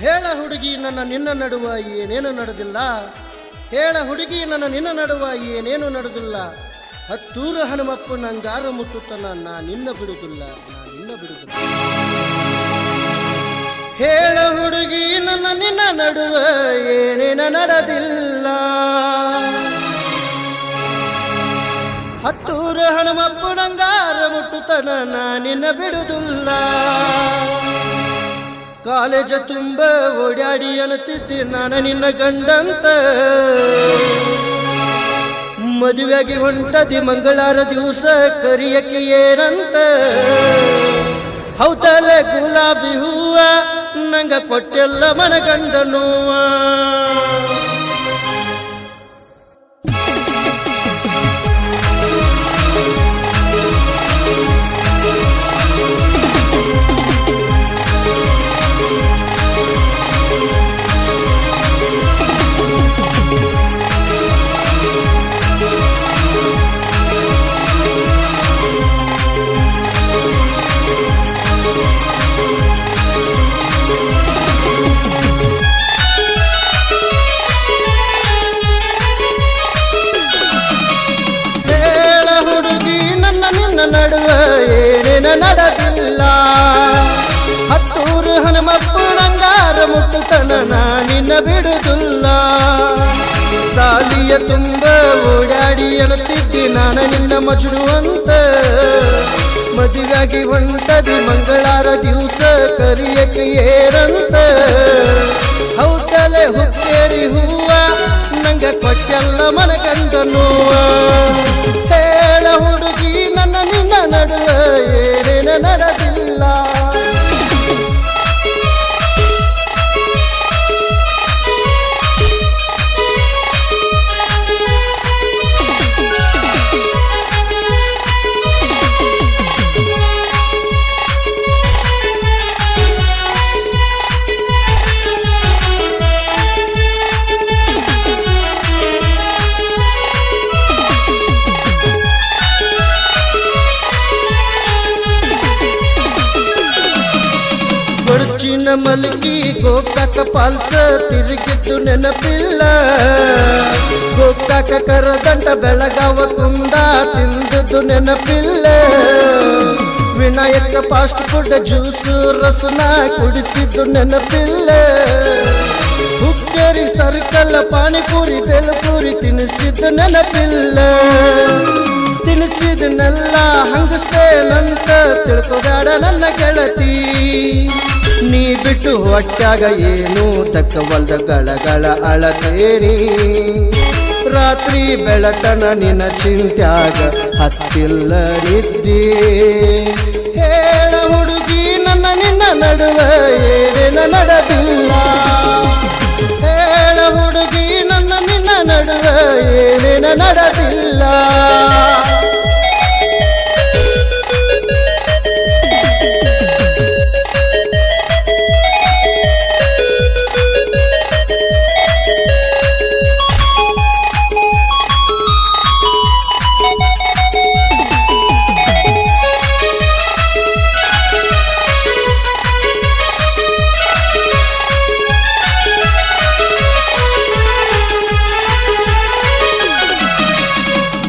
ಹೇಳ ಹುಡುಗಿ ನನ್ನ ನಿನ್ನ ನಡುವ ಏನೇನು ನಡೆದಿಲ್ಲ, ಹೇಳ ಹುಡುಗಿ ನನ್ನ ನಿನ್ನ ನಡುವ ಏನೇನು ನಡೆದಿಲ್ಲ. ಹತ್ತೂರು ಹನುಮಪ್ಪ ನಂಗಾರ ಮುಟ್ಟುತ್ತನ ನಾ ನಿನ್ನ ಬಿಡುದಿಲ್ಲ, ನಾ ನಿನ್ನ ಬಿಡುದಿಲ್ಲ. ಹೇಳ ಹುಡುಗಿ ನನ್ನ ನಿನ್ನ ನಡುವ ಏನೇನ ನಡೆದಿಲ್ಲ. ಹತ್ತೂರು ಹನುಮಪ್ಪ ನಂಗಾರ ಮುಟ್ಟುತ್ತನ ನಾ ನಿನ್ನ ಬಿಡುದಿಲ್ಲ. ಕಾಲೇಜ ತುಂಬ ಓಡಾಡಿ ಅನ್ನುತ್ತಿದ್ದೆ ನಾನು ನಿನ್ನ ಗಂಡಂತ. ಮದುವೆಗೆ ಹೊಂಟದಿ ಮಂಗಳಾರ ದಿವಸ ಕರಿಯಕ್ಕೆ ಏನಂತ. ಹೌದಲೆ ಗುಲಾಬಿ ಹೂವ ನಂಗ ಕೊಟ್ಟೆಲ್ಲ ಮನಗಂಡನುವ. ನಡುವ ಏನೇನ ನಡೆದಿಲ್ಲ. ಹತ್ತೂರು ಹನುಮಪ್ಪ ನಂಗಾರ ಮುಟ್ಟುತ್ತನ ನಾ ನಿನ್ನ ಬಿಡುದಿಲ್ಲ. ಸಾಲಿಯ ತುಂಬ ಓಡಾಡಿ ಎನ್ನುತ್ತಿದ್ದೆ ನಾನು ನಿನ್ನ ಮಜುಡುವಂತ. ಮದುವೆಯಾಗಿ ಹೊಂಟದಿ ಮಂಗಳಾರ ದಿವಸ ಕರಿಯಕ್ಕೆ ಏನಂತ. ಹೌದಲೆ ಹುಕ್ಕೇರಿ ಹೂವ ನಂಗ ಕೊಟ್ಟೆಲ್ಲ ಮನಗಂಡನುವ. ಹೇಳ ಹುಡುಗಿ ನನ್ನ ನಿನ್ನ ನಡುವ ಏನೇನ ನಡೆದಿಲ್ಲ. ಕೊಡಚಿನ ಮಲ್ಕಿ ಗೋಕಾಕ ಪಾಲ್ಸ ತಿರುಗಿದ್ದು ನೆನಪಿಲ್ಲ. ಗೋಕಾಕ ಕರದಂಡ ಬೆಳಗಾವ ಕುಂದ ತಿಂದದ್ದು ನೆನಪಿಲ್ಲ. ವಿನಾಯಕ ಫಾಸ್ಟ್ ಫುಡ್ ಜ್ಯೂಸು ರಸನ ಕುಡಿಸಿದ್ದು ನೆನಪಿಲ್ಲ. ಹುಕ್ಕೇರಿ ಸರ್ಕಲ್ ಪಾನಿಪುರಿ ಬೇಲಪುರಿ ತಿನ್ನಿಸಿದ್ದು ನೆನಪಿಲ್ಲ. ತಿನ್ನಿಸಿದನ್ನೆಲ್ಲ ಹಂಗಸ್ತೇನಂತ ತಿಳ್ಕೊಬೇಡ ನನ್ನ ಗೆಳತಿ. ನೀ ಬಿಟ್ಟು ಹೊಟ್ಟಾಗ ಏನು ತಕ್ಕವಲ್ದ ಗಳಗಳ ಅಳತೇರಿ. ರಾತ್ರಿ ಬೆಳತನ ನಿನ್ನ ಚಿಂತ್ಯಾಗ ಹತ್ತಿಲ್ಲ ನಿದ್ದೆ. ಹೇಳ ಹುಡುಗಿ ನನ್ನ ನಿನ್ನ ನಡುವ ಏನೇನ ನಡೆದಿಲ್ಲ. ಹೇಳ ಹುಡುಗಿ ನನ್ನ ನಿನ್ನ ನಡುವ ಏನೇನ ನಡೆದಿಲ್ಲ.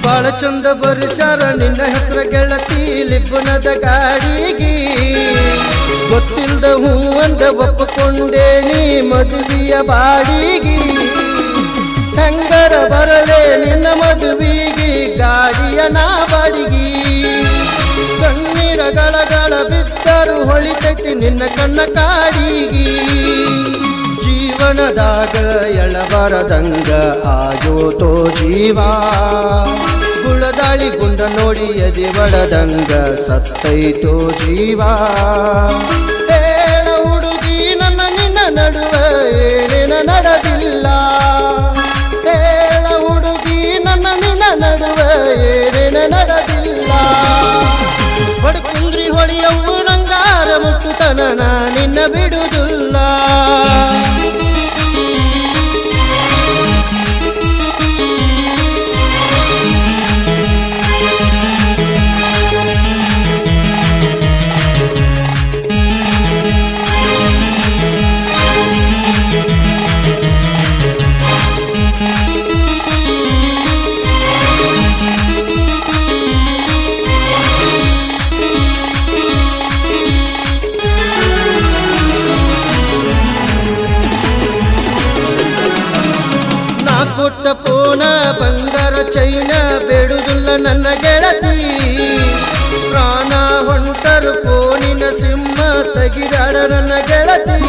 ಬಾಳ ಚಂದ ಬರುಷಾರ ನಿನ್ನ ಹೆಸರ ಗೆಳತಿ ಲಿಬ್ಬನದ ಗಾಡಿಗಿ. ಗೊತ್ತಿಲ್ದ ಹೂ ಅಂದ ಒಪ್ಪಕೊಂಡೆ ನೀ ಮದುವೆಯ ಬಾಡಿಗಿ. ಹೆಂಗರ ಬರಲೇ ನಿನ್ನ ಮದುವಿಗಿ ಗಾಡಿಯ ನಾ ಬಾಡಿಗಿ. ಕಣ್ಣೀರ ಗಳಗಳ ಬಿದ್ದರು ಹೊಳಿತೈತಿ ನಿನ್ನ ಕಣ್ಣ ಕಾಡಿಗಿ. ಜೀವನದಾಗ ಎಳಬರದಂಗ ಆಯೋತೋ ಜೀವ. ಗುಳದಾಳಿ ಗುಂಡ ನೋಡಿ ಎದೆ ಬಡದಂಗ ಸತ್ತೈತೋ ಜೀವ. ಹೇಳ ಹುಡುಗಿ ನನ್ನ ನಿನ್ನ ನಡುವ ಏನೇನ ನಡೆದಿಲ್ಲ. ಹೇಳ ಹುಡುಗಿ ನನ್ನ ನಿನ್ನ ನಡುವ ಏನೇನ ನಡೆದಿಲ್ಲ. ಬಡಕುಂದ್ರಿ ಹೊಳಿಯವು ನಂಗಾರ ಮುಟ್ಟುತನ ನಾ ನಿನ್ನ ಬಿಡುದಿಲ್ಲ. ಕೊಟ್ಟ ಪೋನ ಬಂಗಾರ ಚೈನ ಬೇಡುದಿಲ್ಲ ನನ್ನ ಗೆಳತಿ ಪ್ರಾಣ ಹೊಂಟರು ಫೋನಿನ ಸಿಂಹ ತೆಗಿದಾಡ ನನ್ನ ಗೆಳತಿ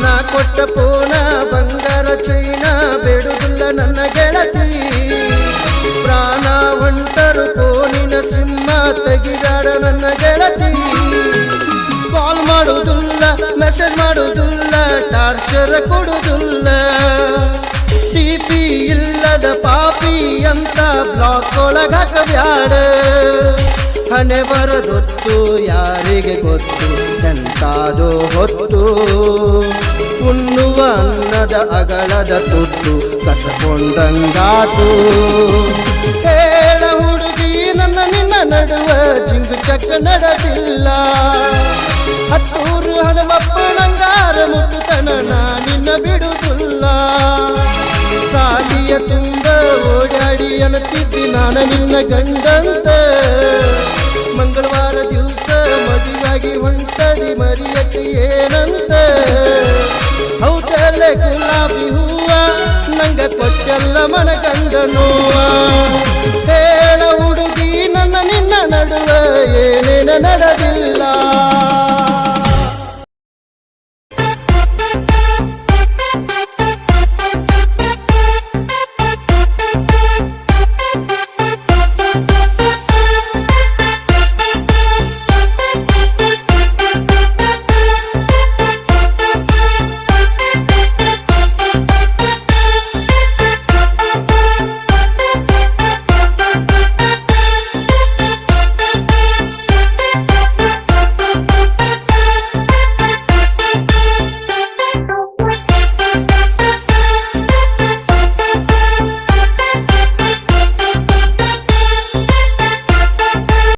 ನಾ ಕೊಟ್ಟ ಪೋನ ಬಂಗಾರ ಚೈನ ಬೇಡುದಿಲ್ಲ ನನ್ನ ಗೆಳತಿ ಪ್ರಾಣ ಹೊಂಟರು ಫೋನಿನ ಸಿಂಹ ತೆಗಿದಾಡ ನನ್ನ ಗೆಳತಿ ಕಾಲ್ ಮಾಡುವುದಿಲ್ಲ ಮೆಸೇಜ್ ಮಾಡುವುದಿಲ್ಲ ಟಾರ್ಚರ್ ಕೊಡುವುದಿಲ್ಲ ಟಿಪಿ ಇಲ್ಲದ ಪಾಪಿ ಅಂತ ಬ್ಲಾಕ್ ಒಳಗಾಕಬ್ಯಾಡ ಹಣೆ ಬರದೊತ್ತು ಯಾರಿಗೆ ಗೊತ್ತು ಎಂತಾದೋ ಹೊತ್ತು ಉಣ್ಣುವ ಅನ್ನದ ಅಗಳದ ತುತ್ತು ಕಸಕೊಂಡಂಗಾತು ಹೇಳ ಹುಡುಗಿ ನನ್ನ ನಿನ್ನ ನಡುವ ಜಿಂಗು ಚಕ್ಕ ನಡೆದಿಲ್ಲ ಹತ್ತೂರು ಹನುಮಪ್ಪನಂಗಾರ ಮುಟ್ಟುತನ ನಿನ್ನ ಬಿಡುವುದಿಲ್ಲ ಸಾಲಿಯ ತುಂಬ ಓಡಾಡಿ ಅನ್ನತಿದ್ದಿ ನಾನು ನಿನ್ನ ಗಂಡಂತ ಮಂಗಳವಾರ ದಿವಸ ಮದುವಾಗಿ ಹೊಂಟದಿ ಮರಿಯಕ್ಕೆ ಏನಂತ ಹೌದಲ್ಲೇ ಗುಲಾಬಿ ಹೂವ ನಂಗ ಕೊಟ್ಟೆಲ್ಲ ಮನಗಂಡ ನೋವ ಹೇಳ ಹುಡುಗಿ ನನ್ನ ನಿನ್ನ ನಡುವ ಏನೇನ ನಡೆದಿಲ್ಲ